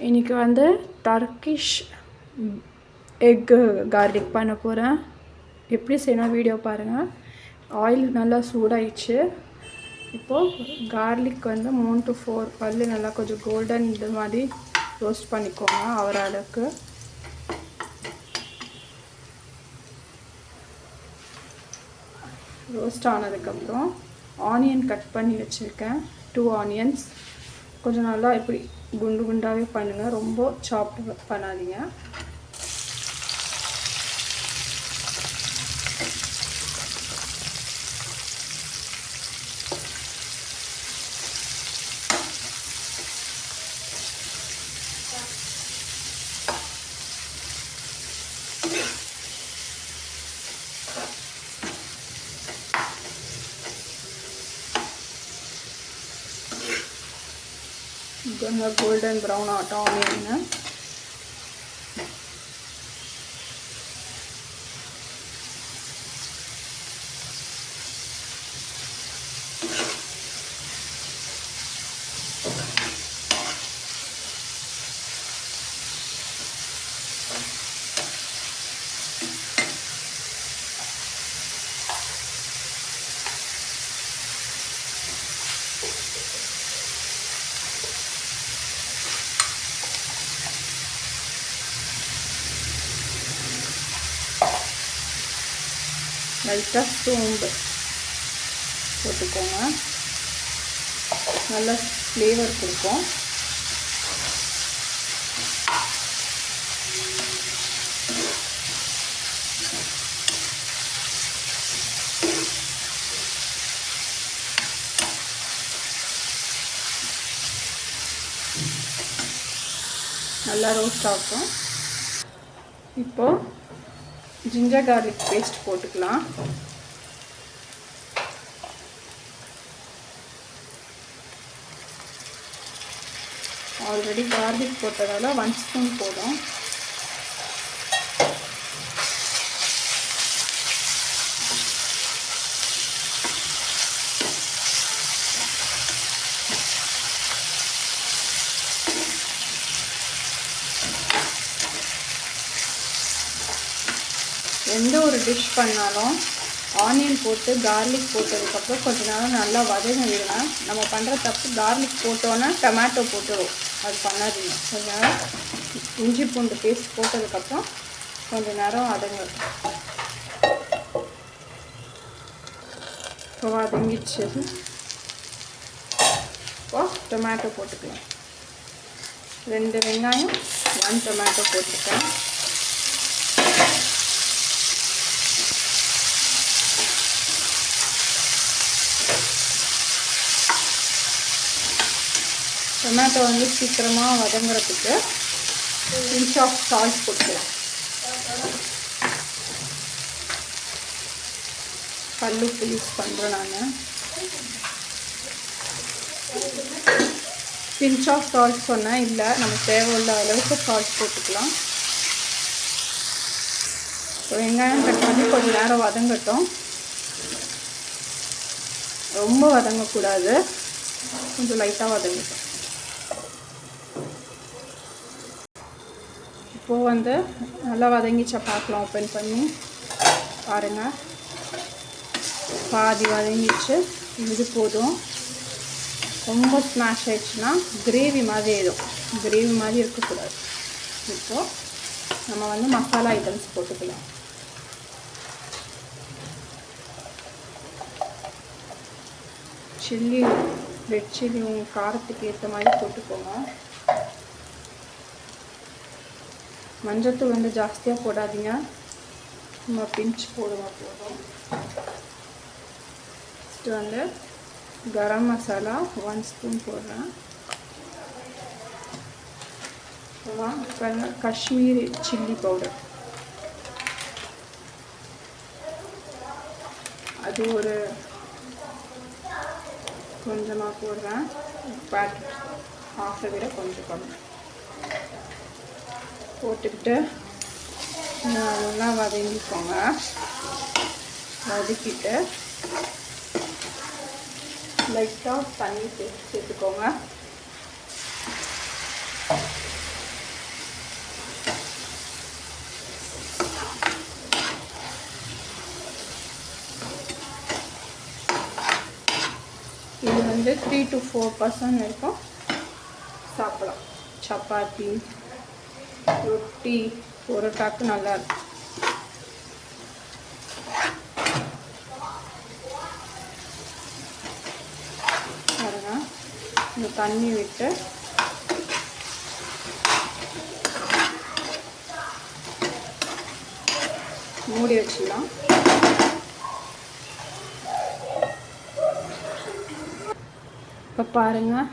இன்றைக்கி வந்து Turkish egg garlic பண்ண போகிறேன். எப்படி செய்யணும் வீடியோ பாருங்கள். ஆயில் நல்லா சூடாயிடுச்சு. இப்போது கார்லிக் வந்து 3 to 4 பல்லு நல்லா கொஞ்சம் கோல்டன் இது மாதிரி ரோஸ்ட் பண்ணிக்கோங்க. அளவுக்கு ரோஸ்ட் ஆனதுக்கப்புறம் ஆனியன் கட் பண்ணி வச்சுருக்கேன். 2 ஆனியன்ஸ் கொஞ்சம் நல்லா இப்படி குண்டு குண்டாகவே பண்ணுங்கள், ரொம்ப சாப்ட் பண்ணாதீங்க. கொஞ்சம் கோல்டன் ப்ரௌன் ஆகட்டும் ஆனியன். லைட்டாக சோம்பு போட்டுக்கோங்க, நல்லா ஃப்ளேவர் கொடுக்கும். நல்லா ரோஸ்ட் ஆகும். இப்போது ஜிஞ்சர் கார்லிக் பேஸ்ட் போட்டுக்கலாம். ஆல்ரெடி கார்லிக் போட்டதால் 1 ஸ்பூன் போதும். எந்த ஒரு டிஷ் பண்ணாலும் ஆனியன் போட்டு கார்லிக் போட்டதுக்கப்புறம் கொஞ்ச நேரம் நல்லா வதங்க விடுங்க. நம்ம பண்ணுற தப்பு கார்லிக் போட்டோன்னா டொமேட்டோ போட்டுடும், அது பண்ணாதீங்க. கொஞ்ச நேரம் இஞ்சி பூண்டு பேஸ்ட் போட்டதுக்கப்புறம் கொஞ்சம் நேரம் வதங்க. இப்போ வதங்கிடுச்சு. இப்போ டொமேட்டோ போட்டுக்கலாம். 2 வெங்காயம் 1 டொமேட்டோ போட்டுருக்கேன். டொமேட்டோ வந்து சீக்கிரமாக வதங்குறதுக்கு பிஞ்ச் ஆஃப் சால்ட் போட்டுக்கலாம். கல்லுப்பு யூஸ் பண்ணுறேன் நான். பிஞ்ச் ஆஃப் சால்ட் சொன்னேன், இல்லை நம்ம தேவையுள்ள அளவுக்கு சால்ட் போட்டுக்கலாம். வெங்காயம் கட் பண்ணி கொஞ்சம் நேரம் வதங்கட்டும். ரொம்ப வதங்கக்கூடாது, கொஞ்சம் லைட்டாக வதங்கட்டும். இப்போது வந்து நல்லா வதங்கிச்சா பார்க்கலாம். ஓப்பன் பண்ணி பாருங்கள், பாதி வதங்கிச்சு. இது போதும். ரொம்ப ஸ்மாஷ் ஆயிடுச்சுன்னா கிரேவி மாதிரி ஆயிடும். கிரேவி மாதிரி இருக்கக்கூடாது. இப்போது நம்ம வந்து மசாலா ஐட்டம்ஸ் போட்டுக்கலாம். சில்லி, ரெட் சில்லி உங்கள் காரத்துக்கு ஏற்ற மாதிரி போட்டுக்கோங்க. மஞ்சத்தூள் வந்து ஜாஸ்தியாக போடாதீங்க, நம்ம பிஞ்ச் போடுங்க போதும். ஃபஸ்ட்டு வந்து கரம் மசாலா 1 ஸ்பூன் போடுறேன். அப்புறம் காஷ்மீரி சில்லி பவுடர், அது ஒரு கொஞ்சமாக போடுறேன். பேக்கெட் ஹாஃபை விட கொஞ்சம் கம்மி போட்டுக்கிட்டு நல்லா வதங்கிக்கோங்க. வதக்கிட்டு லைட்டாக தண்ணி சேர்த்துக்கோங்க. இது வந்து 3 to 4 person வரைக்கும் சாப்பிடலாம். சப்பாத்தி, ரொட்டி, பரோட்டாக்கு நல்லா இருக்கும். பாருங்க, இந்த தண்ணி விட்டு மூடி வச்சிடலாம். இப்போ பாருங்கள்,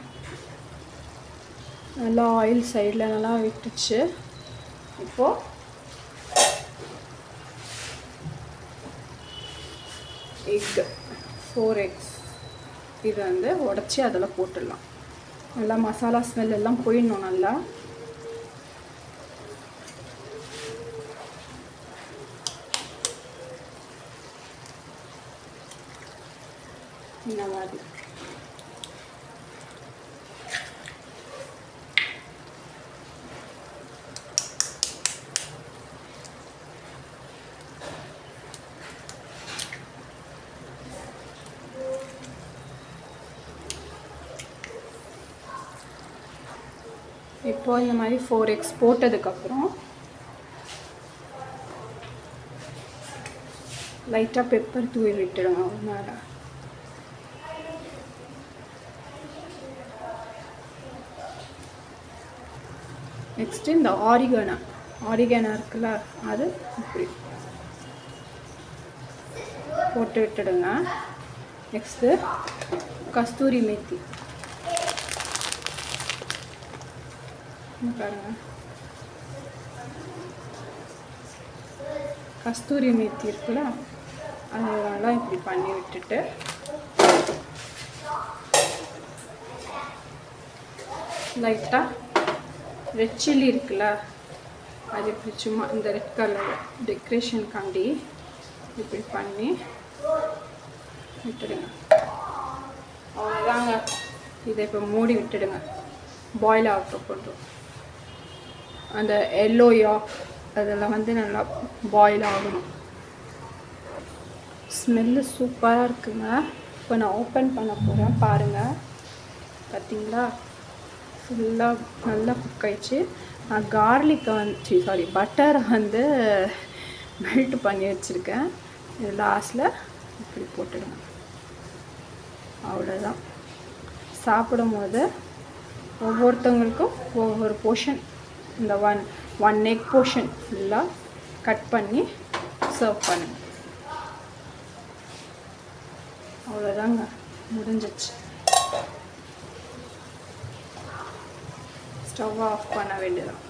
நல்லா ஆயில் சைடில் நல்லா விட்டுச்சு. இப்போது எக்கு 4 eggs இது வந்து உடச்சி அதில் போட்டுடலாம். நல்லா மசாலா ஸ்மெல் எல்லாம் போயிடணும். நல்லா இந்த மாதிரி இப்போது இந்த மாதிரி 4 eggs போட்டதுக்கப்புறம் லைட்டாக பெப்பர் தூவி விட்டுடுங்க ஒரு நேரம். நெக்ஸ்ட்டு இந்த ஆரிகானோ இருக்குல்ல, அது இப்படி போட்டு விட்டுடுங்க. நெக்ஸ்ட்டு கஸ்தூரி மேத்தி பாருங்க, கஸ்தூரி மேத்தி இருக்குல்ல, அதெல்லாம் இப்படி பண்ணி விட்டுட்டு லைட்டாக ரெட் சில்லி இருக்குல்ல, அது இப்படி சும்மா இந்த ரெட் கலர் டெக்கரேஷனுக்காண்டி இப்படி பண்ணி விட்டுடுங்க. அவ்வளோதாங்க. இதை இப்போ மூடி விட்டுடுங்க. பாயில் ஆகட்டும். கொஞ்சம் அந்த எல்லோ யாக் அதெல்லாம் வந்து நல்லா பாயில் ஆகணும். ஸ்மெல்லு சூப்பராக இருக்குங்க. இப்போ நான் ஓப்பன் பண்ண போகிறேன். பாருங்கள், பார்த்தீங்களா, ஃபுல்லாக நல்லா குக் ஆயிடுச்சு. நான் கார்லிக்கை வந்து பட்டரை வந்து மெல்ட் பண்ணி வச்சுருக்கேன். இது லாஸ்ட்டில் இப்படி போட்டுடுங்க. அவ்வளோதான். சாப்பிடும் போது ஒவ்வொருத்தவங்களுக்கும் ஒவ்வொரு போர்ஷன், இந்த ஒன் எக் போர்ஷன் ஃபுல்லாக கட் பண்ணி சர்வ் பண்ணுங்க. அவ்வளோதாங்க, முடிஞ்சிச்சு. ஸ்டவ் ஆஃப் பண்ண வேண்டியதான்.